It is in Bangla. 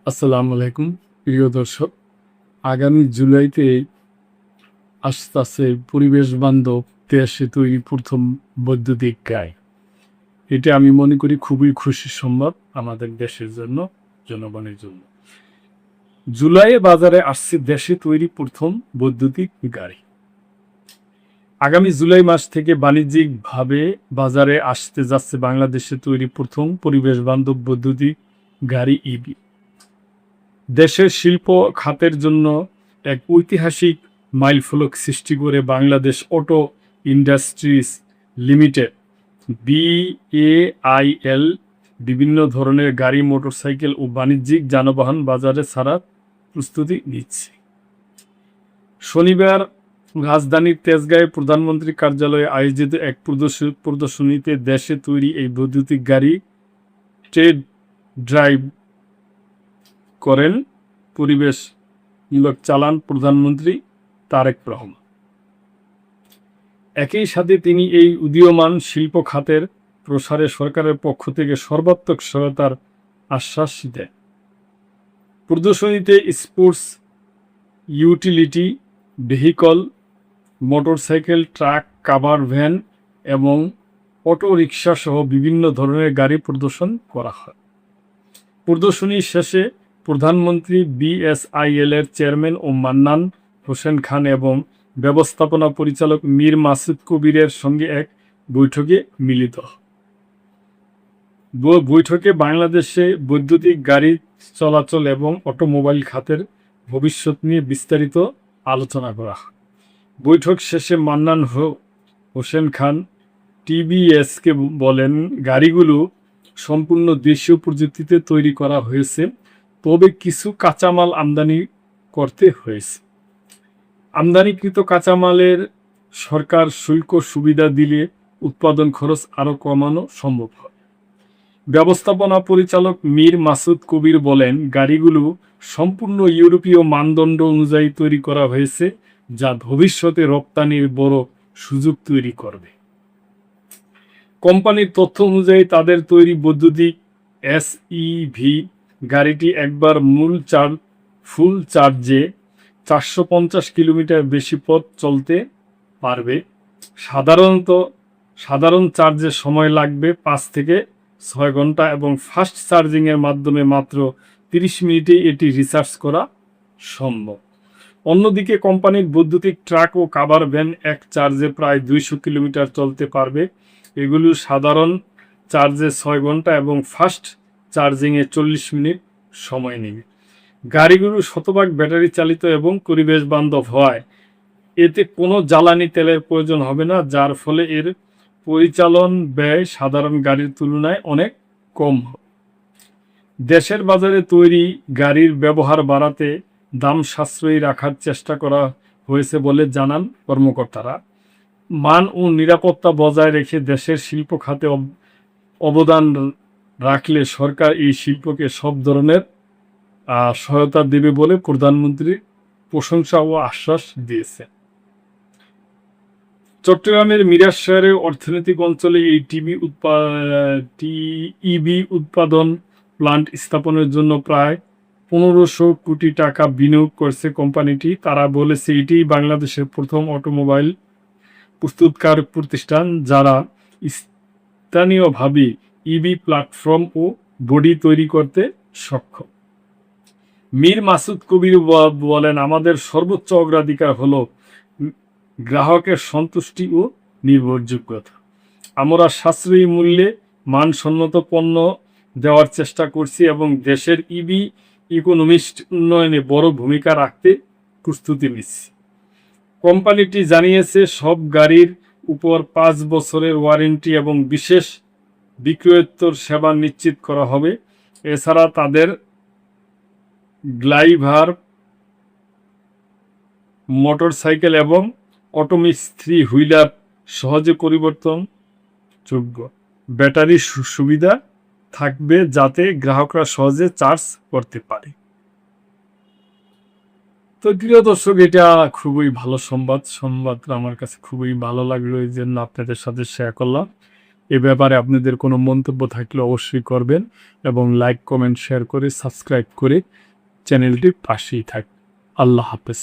আসসালামু আলাইকুম প্রিয় দর্শক। আগামী জুলাইতে আসতেছে পরিবেশ বান্ধব দেশে তৈরি প্রথম বৈদ্যুতিক গাড়ি। এটা আমি মনে করি খুবই খুশির সংবাদ আমাদের দেশের জন্য, জনগণের জন্য। জুলাইয়ে বাজারে আসছে দেশে তৈরি প্রথম বৈদ্যুতিক গাড়ি। আগামী জুলাই মাস থেকে বাণিজ্যিকভাবে বাজারে আসতে যাচ্ছে বাংলাদেশে তৈরি প্রথম পরিবেশ বান্ধব বৈদ্যুতিক গাড়ি ইভি। দেশের শিল্প খাতের জন্য এক ঐতিহাসিক মাইলফলক সৃষ্টি করে Bangladesh auto industries limited BAIL বিভিন্ন ধরনের গাড়ি, মোটরসাইকেল ও বাণিজ্যিক যানবাহন বাজারে ছাড়ার প্রস্তুতি নিচ্ছে। শনিবার রাজধানীর তেজগাঁয়ে প্রধানমন্ত্রী কার্যালয়ে আয়োজিত এক প্রদর্শনীতে দেশে তৈরি এই বৈদ্যুতিক গাড়ি ট্রেড ড্রাইভ করেন পরিবেশমূলক চালান প্রধানমন্ত্রী তারেক রহমান। একই সাথে তিনি এই উদীয়মান শিল্প খাতের প্রসারে সরকারের পক্ষ থেকে সর্বাত্মক সহায়তার আশ্বাস দেন। প্রদর্শনীতে sports, utility vehicle, motorcycle, truck, cover van এবং অটো রিক্সা সহ বিভিন্ন ধরনের গাড়ি প্রদর্শন করা হয়। প্রদর্শনী শেষে প্রধানমন্ত্রী BSIL এর চেয়ারম্যান ও মান্নান হোসেন খান এবং ব্যবস্থাপনা পরিচালক মীর মাসুদ কবিরের সঙ্গে এক বৈঠকে মিলিত হন। বৈঠকে বাংলাদেশে বৈদ্যুতিক গাড়ি চলাচল এবং অটোমোবাইল খাতের ভবিষ্যৎ নিয়ে বিস্তারিত আলোচনা করা হয়। বৈঠক শেষে মান্নান হোসেন খান TBSকে বলেন, গাড়িগুলো সম্পূর্ণ দেশীয় প্রযুক্তিতে তৈরি করা হয়েছে, তবে কিছু কাঁচামাল আমদানি করতে হয়েছে। আমদানিকৃত কাঁচামালের সরকার শুল্ক সুবিধা দিলে উৎপাদন খরচ আরও কমানো সম্ভব হয়। ব্যবস্থাপনা পরিচালক মীর মাসুদ কবির বলেন, গাড়িগুলো সম্পূর্ণ ইউরোপীয় মানদণ্ড অনুযায়ী তৈরি করা হয়েছে, যা ভবিষ্যতে রপ্তানির বড় সুযোগ তৈরি করবে। কোম্পানির তথ্য অনুযায়ী তাদের তৈরি বৈদ্যুতিক SEV গাড়িটি একবার ফুল চার্জে 450 কিলোমিটার বেশি পথ চলতে পারবে। সাধারণ চার্জে সময় লাগবে 5 থেকে 6 ঘন্টা এবং ফাস্ট চার্জিংয়ের মাধ্যমে মাত্র 30 মিনিটে এটি রিচার্জ করা সম্ভব। অন্যদিকে কোম্পানির বৈদ্যুতিক ট্রাক ও কাভার ভ্যান এক চার্জে প্রায় 200 কিলোমিটার চলতে পারবে। এগুলো সাধারণ চার্জে 6 ঘন্টা এবং ফাস্ট চার্জিংয়ে 40 মিনিট সময় নেবে। গাড়িগুলো শতভাগ ব্যাটারি চালিত এবং পরিবেশ বান্ধব হয়। এতে কোনো জ্বালানি তেলের প্রয়োজন হবে না, যার ফলে এর পরিচালন ব্যয় সাধারণ গাড়ির তুলনায় অনেক কম হবে। দেশের বাজারে তৈরি গাড়ির ব্যবহার বাড়াতে দাম সাশ্রয়ী রাখার চেষ্টা করা হয়েছে বলে জানান কর্মকর্তারা। মান ও নিরাপত্তা বজায় রেখে দেশের শিল্প খাতে অবদান রাখলে সরকার এই শিল্পকে সব ধরনের সহায়তা দেবে বলে প্রধানমন্ত্রী প্রশংসা ও আশ্বাস দিয়েছেন। চট্টগ্রামের মিরাশারের অর্থনৈতিক অঞ্চলে এই ইভি উৎপাদন প্লান্ট স্থাপনের জন্য প্রায় 1500 কোটি টাকা বিনিয়োগ করছে কোম্পানিটি। তারা বলেছে, এটি বাংলাদেশের প্রথম অটোমোবাইল প্রস্তুতকার প্রতিষ্ঠান যারা স্থানীয়ভাবে ইভি প্ল্যাটফর্ম ও বডি তৈরি করতে সক্ষম। মীর মাসুদ কবির বলেন, আমাদের সর্বোচ্চ অগ্রাধিকার হলো গ্রাহকের সন্তুষ্টি ও নির্ভরযোগ্যতা। আমরা সাশ্রয়ী মূল্যে মানসম্মত পণ্য দেওয়ার চেষ্টা করছি এবং দেশের ইভি ইকোনমিস্ট উন্নয়নে বড় ভূমিকা রাখতে প্রস্তুতি নিচ্ছি। কোম্পানিটি জানিয়েছে, সব গাড়ির উপর 5 বছরের ওয়ারেন্টি এবং বিশেষ বিক্রয়োত্তর সেবা নিশ্চিত করা হবে। এছাড়া তাদের ড্রাইভার, মোটরসাইকেল এবং অটোমিক্স 3 হুইলার সহজে পরিবর্তনযোগ্য ব্যাটারি সুবিধা থাকবে, যাতে গ্রাহকরা সহজে চার্জ করতে পারে। তো প্রিয় দর্শক, এটা খুবই ভালো সংবাদটা আমার কাছে খুবই ভালো লাগলো, এই জন্য আপনাদের সাথে শেয়ার করলাম। এ ব্যাপারে আপনাদের কোনো মন্তব্য থাকলে অবশ্যই করবেন এবং লাইক, কমেন্ট, শেয়ার করে সাবস্ক্রাইব করে চ্যানেলটির পাশেই থাক। আল্লাহ হাফেজ।